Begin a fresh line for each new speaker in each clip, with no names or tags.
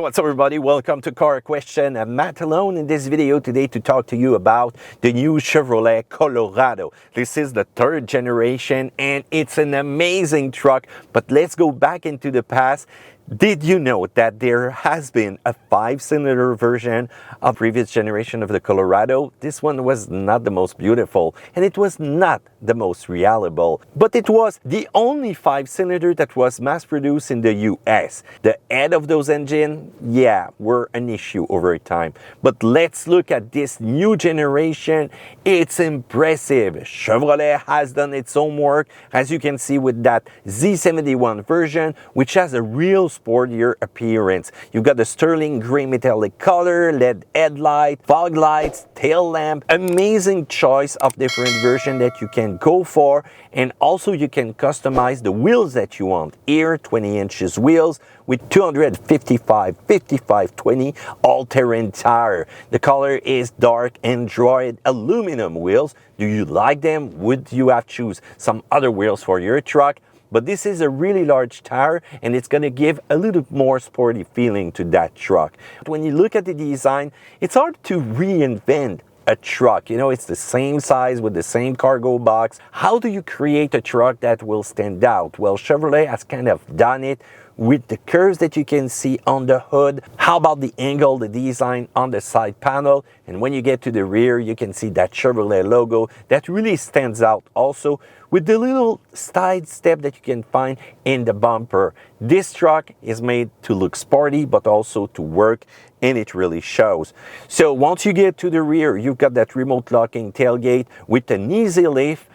what's up everybody, welcome to Car Question. I'm Matt alone in this video today to talk to you about the new Chevrolet Colorado. This is the third generation and it's an amazing truck, but let's go back into the past. Did you know that there has been a 5-cylinder version of previous generation of the Colorado? This one was not the most beautiful and it was not the most reliable, but it was the only 5-cylinder that was mass-produced in the US. The head of those engines, yeah, were an issue over time. But let's look at this new generation. It's impressive. Chevrolet has done its homework, as you can see with that Z71 version, which has a real sportier appearance. You've got the sterling gray metallic color, LED headlight, fog lights, tail lamp, amazing choice of different versions that you can go for, and also you can customize the wheels that you want. Here 20 inches wheels with 255/55/20 all-terrain tire. The color is dark Android aluminum wheels. Do you like them? Would you have choose some other wheels for your truck? But this is a really large tire and it's going to give a little more sporty feeling to that truck. When you look at the design, it's hard to reinvent a truck. You know, it's the same size with the same cargo box. How do you create a truck that will stand out? Well, Chevrolet has kind of done it with the curves that you can see on the hood. How about the angle, the design on the side panel? And when you get to the rear, you can see that Chevrolet logo that really stands out also with the little side step that you can find in the bumper. This truck is made to look sporty, but also to work, and it really shows. So once you get to the rear, you've got that remote locking tailgate with an easy lift.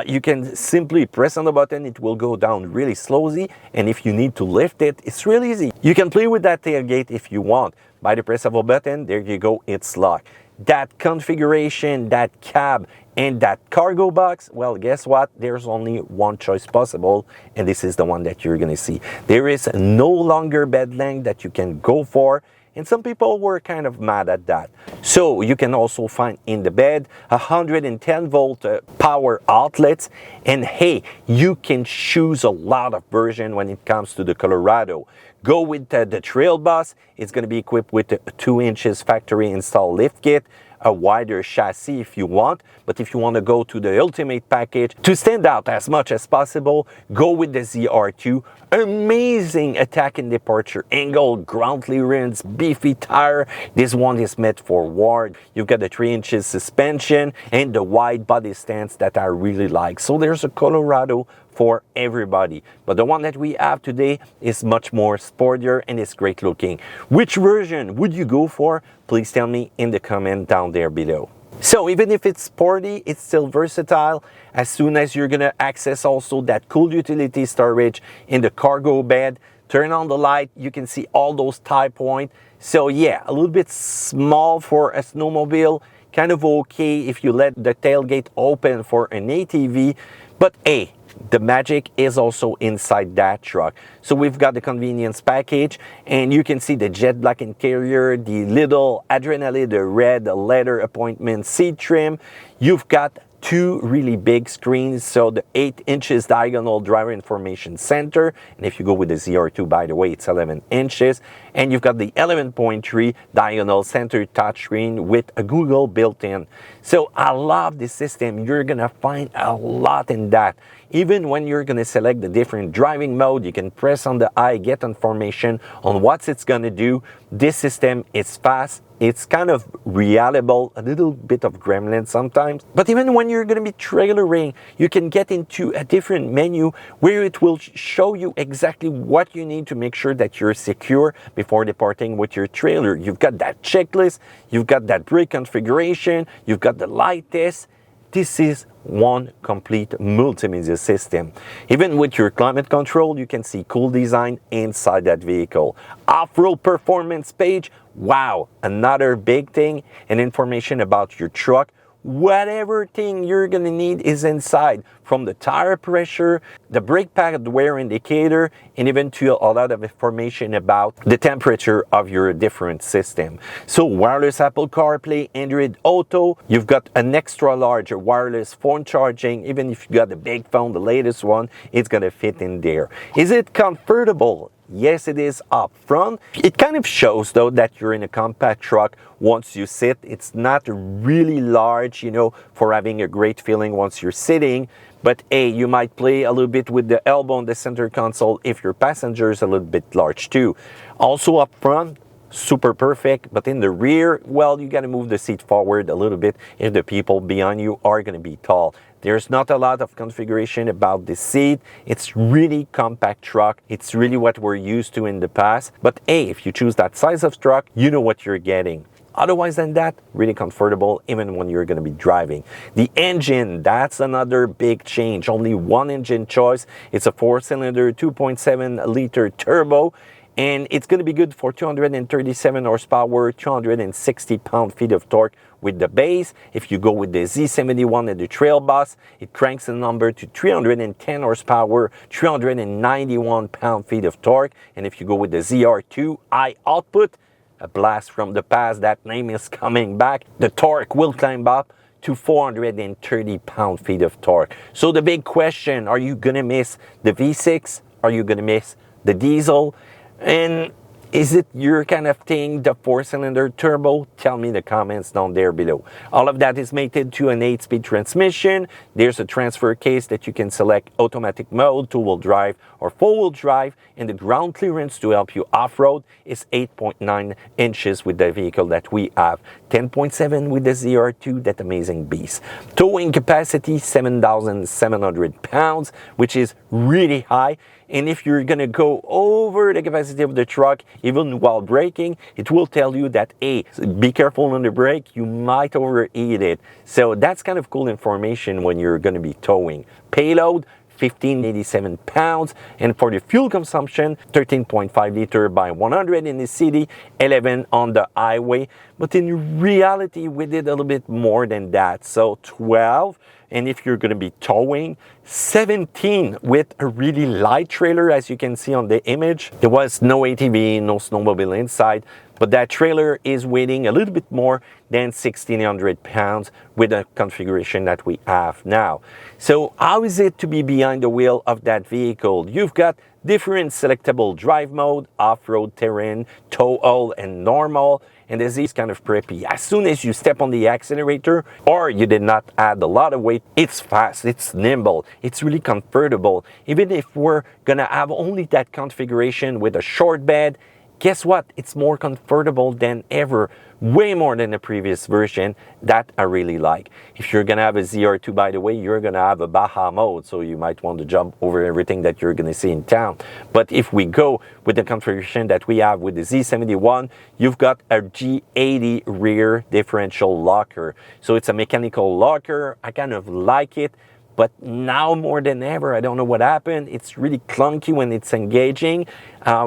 You can simply press on the button, it will go down really slowly, and if you need to lift it, it's really easy. You can play with that tailgate if you want. By the press of a button, there you go, it's locked. That configuration, that cab, and that cargo box, well, guess what? There's only one choice possible, and this is the one that you're gonna see. There is no longer bed length that you can go for, and some people were kind of mad at that. So you can also find in the bed 110 volt power outlets, and hey, you can choose a lot of version when it comes to the Colorado. Go with the Trail Bus. It's going to be equipped with a 2 inches factory installed lift kit, a wider chassis if you want, but if you want to go to the ultimate package to stand out as much as possible, go with the ZR2. Amazing attack and departure angle, ground clearance, beefy tire. This one is meant for war. You've got the 3 inches suspension and the wide body stance that I really like. So there's a Colorado for everybody, but the one that we have today is much more sportier and it's great looking. Which version would you go for? Please tell me in the comment down there below. So even if it's sporty, it's still versatile. As soon as you're gonna access also that cool utility storage in the cargo bed, turn on the light, you can see all those tie points. So yeah, a little bit small for a snowmobile, kind of okay if you let the tailgate open for an ATV, but hey, the magic is also inside that truck. So we've got the convenience package, and you can see the jet black interior, the little adrenaline, the red leather appointment seat trim. You've got 2 really big screens, so the 8 inches diagonal driver information center, and if you go with the ZR2, by the way, it's 11 inches, and you've got the 11.3 diagonal center touchscreen with a Google built-in. So I love this system. You're gonna find a lot in that. Even when you're gonna select the different driving mode, you can press on the I, get information on what it's gonna do. This system is fast. It's kind of reliable, a little bit of gremlin sometimes. But even when you're going to be trailering, you can get into a different menu where it will show you exactly what you need to make sure that you're secure before departing with your trailer. You've got that checklist, you've got that brake configuration, you've got the light test. This is one complete multimedia system. Even with your climate control, you can see cool design inside that vehicle. Off-road performance page, wow, another big thing, and information about your truck. Whatever thing you're gonna need is inside, from the tire pressure, the brake pad wear indicator, and even to a lot of information about the temperature of your different system. So wireless Apple CarPlay, Android Auto, you've got an extra large wireless phone charging. Even if you got the big phone, the latest one, it's gonna fit in there. Is it comfortable? Yes, it is up front. It kind of shows though that you're in a compact truck once you sit. It's not really large, you know, for having a great feeling once you're sitting. But hey, you might play a little bit with the elbow on the center console if your passenger is a little bit large too. Also up front, super perfect, but in the rear, well, you got to move the seat forward a little bit if the people behind you are going to be tall. There's not a lot of configuration about the seat. It's really compact truck. It's really what we're used to in the past. But hey, if you choose that size of truck, you know what you're getting. Otherwise than that, really comfortable even when you're going to be driving. The engine, that's another big change. Only one engine choice. It's a 4-cylinder 2.7 liter turbo. And it's going to be good for 237 horsepower, 260 pound-feet of torque with the base. If you go with the Z71 and the Trail Boss, it cranks the number to 310 horsepower, 391 pound-feet of torque. And if you go with the ZR2 high output, a blast from the past, that name is coming back, the torque will climb up to 430 pound-feet of torque. So the big question, are you going to miss the V6? Are you going to miss the diesel? And is it your kind of thing, the 4-cylinder turbo? Tell me in the comments down there below. All of that is mated to an 8-speed transmission. There's a transfer case that you can select automatic mode, 2-wheel drive or 4-wheel drive. And the ground clearance to help you off-road is 8.9 inches with the vehicle that we have. 10.7 with the ZR2, that amazing beast. Towing capacity, 7,700 pounds, which is really high. And if you're going to go over the capacity of the truck, even while braking, it will tell you that, hey, be careful on the brake, you might overheat it. So that's kind of cool information when you're going to be towing. Payload, 1,587 pounds, and for the fuel consumption, 13.5 liter by 100 in the city, 11 on the highway. But in reality, we did a little bit more than that, so 12. And if you're going to be towing, 17 with a really light trailer, as you can see on the image. There was no ATV, no snowmobile inside, but that trailer is weighing a little bit more than 1,600 pounds with the configuration that we have now. So how is it to be behind the wheel of that vehicle? You've got different selectable drive mode, off-road terrain, tow haul, and normal. And this is kind of preppy. As soon as you step on the accelerator or you did not add a lot of weight, it's fast, it's nimble, it's really comfortable. Even if we're gonna have only that configuration with a short bed, guess what? It's more comfortable than ever. Way more than the previous version. That I really like. If you're going to have a ZR2, by the way, you're going to have a Baja mode, so you might want to jump over everything that you're going to see in town. But if we go with the configuration that we have with the Z71, you've got a G80 rear differential locker. So it's a mechanical locker. I kind of like it. But now more than ever, I don't know what happened. It's really clunky when it's engaging.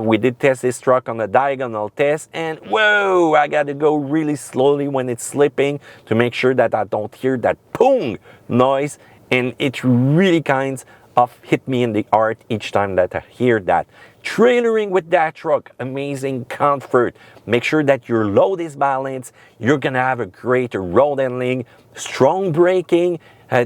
We did test this truck on a diagonal test, and whoa, I got to go really slowly when it's slipping to make sure that I don't hear that boom noise. And it really kind of hit me in the heart each time that I hear that. Trailering with that truck, amazing comfort. Make sure that your load is balanced. You're gonna have a great road handling, strong braking,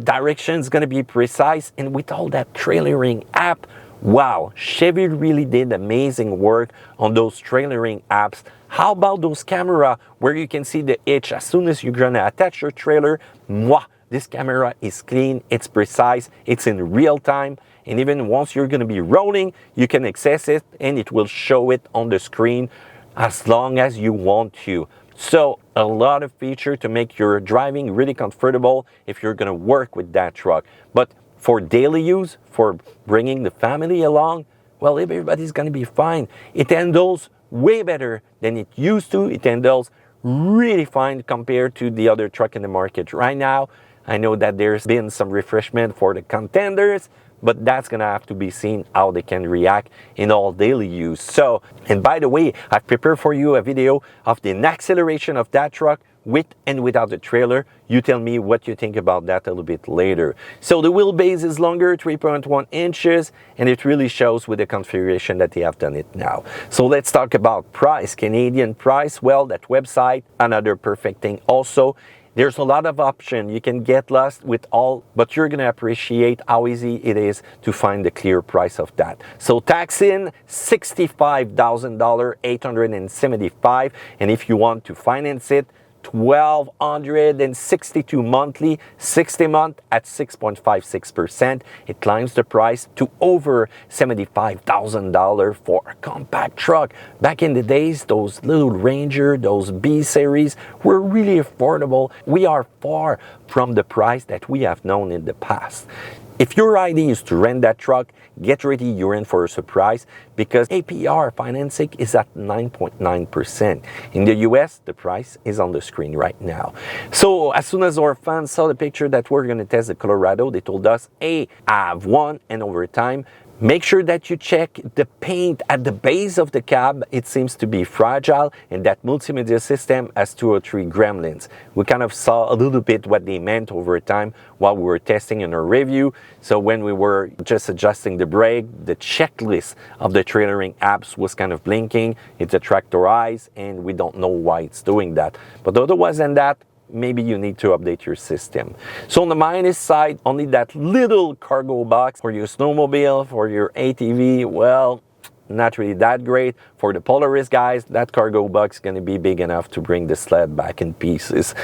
direction is gonna be precise, and with all that trailering app, wow, Chevy really did amazing work on those trailering apps. How about those camera where you can see the hitch as soon as you're gonna attach your trailer? Mwah! This camera is clean, it's precise, it's in real time, and even once you're going to be rolling, you can access it and it will show it on the screen as long as you want to. So a lot of feature to make your driving really comfortable if you're going to work with that truck. But for daily use, for bringing the family along, well, everybody's going to be fine. It handles way better than it used to. It handles really fine compared to the other truck in the market right now. I know that there's been some refreshment for the contenders, but that's gonna have to be seen how they can react in all daily use. So, and by the way, I've prepared for you a video of the acceleration of that truck with and without the trailer. You tell me what you think about that a little bit later. So the wheelbase is longer, 3.1 inches, and it really shows with the configuration that they have done it now. So let's talk about price. Canadian price, well, that website, another perfect thing also. There's a lot of options. You can get lost with all, but you're gonna appreciate how easy it is to find the clear price of that. So tax in $65,000, $875, and if you want to finance it, $1,262 monthly, 60 month at 6.56%. It climbs the price to over $75,000 for a compact truck. Back in the days, those little Ranger, those B series were really affordable. We are far from the price that we have known in the past. If your idea is to rent that truck, get ready, you're in for a surprise because APR financing is at 9.9%. In the US, the price is on the screen right now. So as soon as our fans saw the picture that we're going to test the Colorado, they told us, hey, I have one, and over time, make sure that you check the paint at the base of the cab. It seems to be fragile, and that multimedia system has 2 or 3 gremlins. We kind of saw a little bit what they meant over time while we were testing in our review. So when we were just adjusting the brake, the checklist of the trailering apps was kind of blinking. It attracts our eyes, and we don't know why it's doing that. But otherwise than that, maybe you need to update your system. So on the minus side, only that little cargo box for your snowmobile, for your ATV, well, not really that great. For the Polaris guys, that cargo box is going to be big enough to bring the sled back in pieces.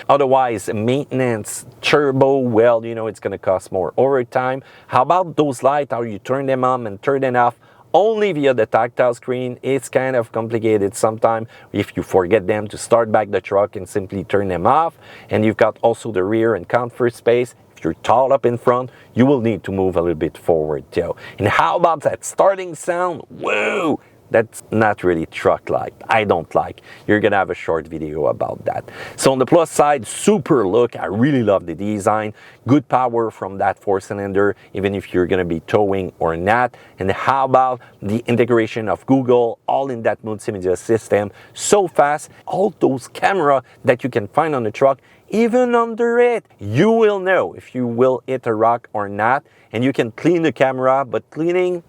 Otherwise, maintenance, turbo, well, you know, it's going to cost more over time. How about those lights, how you turn them on and turn them off? Only via the tactile screen. It's kind of complicated sometimes if you forget them to start back the truck and simply turn them off. And you've got also the rear and comfort space. If you're tall up in front, you will need to move a little bit forward too. And how about that starting sound? Whoa! That's not really truck-like. I don't like. You're gonna have a short video about that. So on the plus side, super look. I really love the design. Good power from that 4-cylinder, even if you're gonna be towing or not. And how about the integration of Google, all in that multimedia system, so fast. All those cameras that you can find on the truck, even under it, you will know if you will hit a rock or not. And you can clean the camera, but cleaning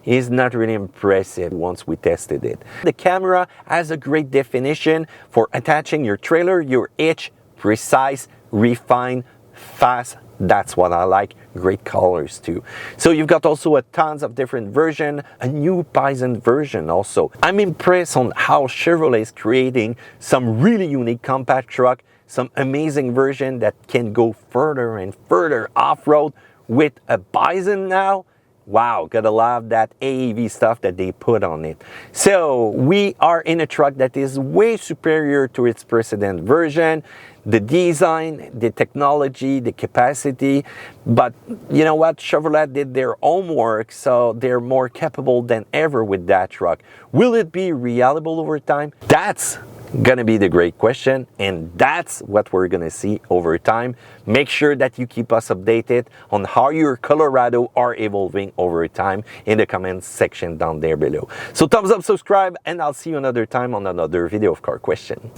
is not really impressive once we tested it. The camera has a great definition for attaching your trailer, your hitch, precise, refined, fast. That's what I like. Great colors too. So you've got also a tons of different version, a new Bison version also. I'm impressed on how Chevrolet is creating some really unique compact truck, some amazing version that can go further and further off-road with a Bison now. Wow, gotta love that AEV stuff that they put on it. So we are in a truck that is way superior to its precedent version. The design, the technology, the capacity, but you know what? Chevrolet did their homework, so they're more capable than ever with that truck. Will it be reliable over time? That's gonna be the great question, and that's what we're gonna see over time. Make sure that you keep us updated on how your Colorado are evolving over time in the comments section down there below. So thumbs up, subscribe, and I'll see you another time on another video of Car Question.